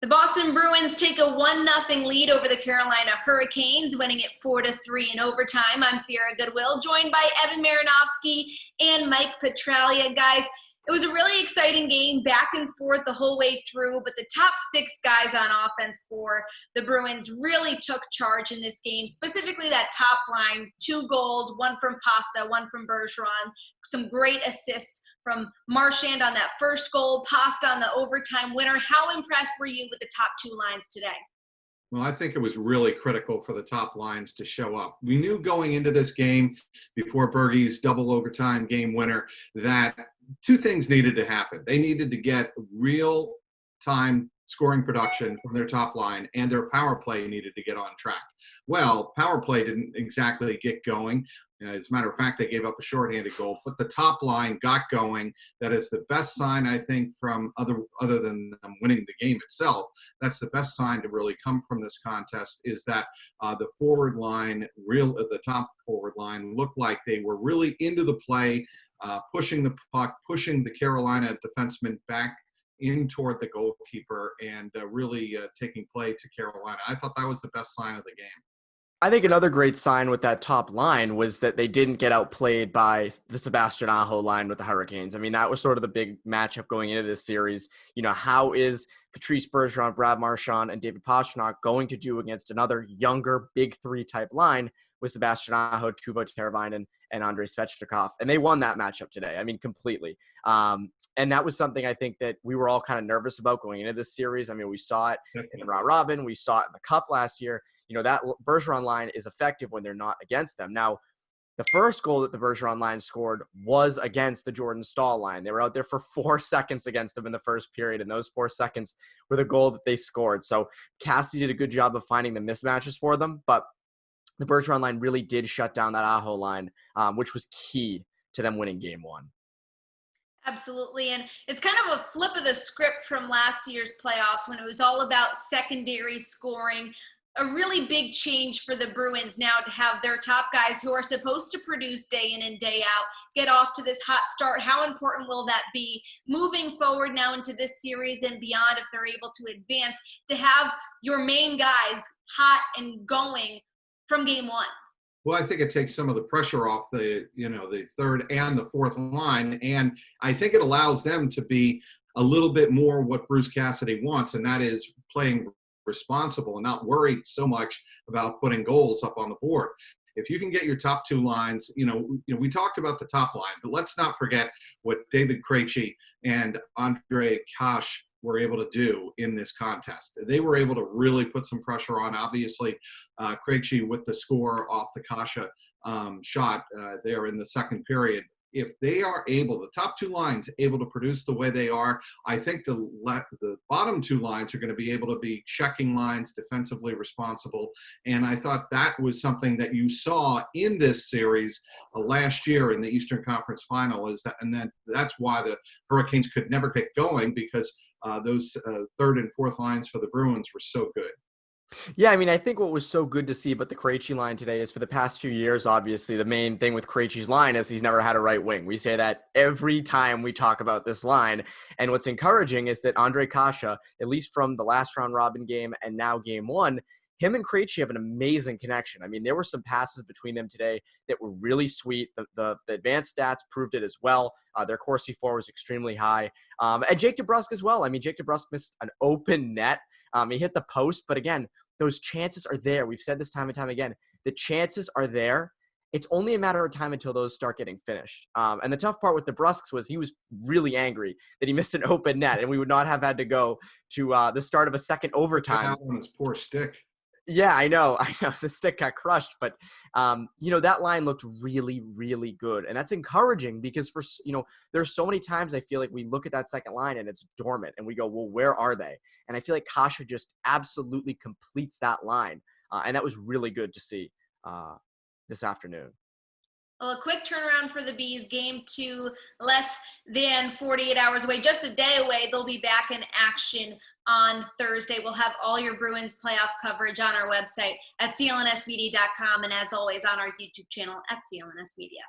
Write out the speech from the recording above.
The Boston Bruins take a 1-0 lead over the Carolina Hurricanes, winning it 4-3 in overtime. I'm Sierra Goodwill, joined by Evan Marinofsky and Mike Petraglia. Guys, it was a really exciting game, back and forth the whole way through, but the top six guys on offense for the Bruins really took charge in this game, specifically that top line. 2 goals, one from Pasta, one from Bergeron, some great assists from Marchand on that first goal, Pasta on the overtime winner. How impressed were you with the top 2 lines today? Well, I think it was really critical for the top lines to show up. We knew going into this game, before Bergie's double overtime game winner, that 2 things needed to happen. They needed to get real time scoring production from their top line, and their power play needed to get on track. Well, power play didn't exactly get going. As a matter of fact, they gave up a shorthanded goal, but the top line got going. That is the best sign, I think, from other than them winning the game itself. That's the best sign to really come from this contest, is that the forward line, the top forward line, looked like they were really into the play, pushing the puck, pushing the Carolina defenseman back in toward the goalkeeper, and really taking play to Carolina. I thought that was the best sign of the game. I think another great sign with that top line was that they didn't get outplayed by the Sebastian Aho line with the Hurricanes. I mean, that was sort of the big matchup going into this series. You know, how is Patrice Bergeron, Brad Marchand, and David Pastrnak going to do against another younger Big Three type line with Sebastian Aho, Teuvo Teravainen, and Andrei Svechnikov? And they won that matchup today. I mean, completely. And that was something I think that we were all kind of nervous about going into this series. I mean, we saw it in the round robin. We saw it in the Cup last year. You know, that Bergeron line is effective when they're not against them. Now, the first goal that the Bergeron line scored was against the Jordan Staal line. They were out there for 4 seconds against them in the first period, and those 4 seconds were the goal that they scored. So Cassidy did a good job of finding the mismatches for them, but the Bergeron line really did shut down that Aho line, which was key to them winning game 1. Absolutely, and it's kind of a flip of the script from last year's playoffs when it was all about secondary scoring. A really big change for the Bruins now to have their top guys who are supposed to produce day in and day out get off to this hot start. How important will that be moving forward now into this series and beyond, if they're able to advance, to have your main guys hot and going from game 1? Well, I think it takes some of the pressure off the third and the fourth line, and I think it allows them to be a little bit more what Bruce Cassidy wants, and that is playing responsible and not worried so much about putting goals up on the board. If you can get your top 2 lines, we talked about the top line, but let's not forget what David Krejci and Ondrej Kase were able to do in this contest. They were able to really put some pressure on. Obviously, Krejci with the score off the Kase shot there in the second period. If they are able, the top 2 lines able to produce the way they are, I think the bottom 2 lines are going to be able to be checking lines, defensively responsible. And I thought that was something that you saw in this series last year in the Eastern Conference Final. That's why the Hurricanes could never get going, because those third and fourth lines for the Bruins were so good. Yeah, I mean, I think what was so good to see about the Krejci line today is for the past few years, obviously, the main thing with Krejci's line is he's never had a right wing. We say that every time we talk about this line. And what's encouraging is that Ondrej Kase, at least from the last round robin game and now game 1, him and Krejci have an amazing connection. I mean, there were some passes between them today that were really sweet. The advanced stats proved it as well. Their Corsi for was extremely high. And Jake DeBrusk as well. I mean, Jake DeBrusk missed an open net. He hit the post, but again, those chances are there. We've said this time and time again. The chances are there. It's only a matter of time until those start getting finished. And the tough part with the Brusks was he was really angry that he missed an open net, and we would not have had to go to the start of a second overtime. That one was poor stick. Yeah, I know. The stick got crushed, but that line looked really, really good. And that's encouraging because there's so many times I feel like we look at that second line and it's dormant and we go, well, where are they? And I feel like Kase just absolutely completes that line. And that was really good to see this afternoon. Well, a quick turnaround for the Bees. Game 2, less than 48 hours away, just a day away. They'll be back in action on Thursday. We'll have all your Bruins playoff coverage on our website at clnsmedia.com, and as always on our YouTube channel at CLNS Media.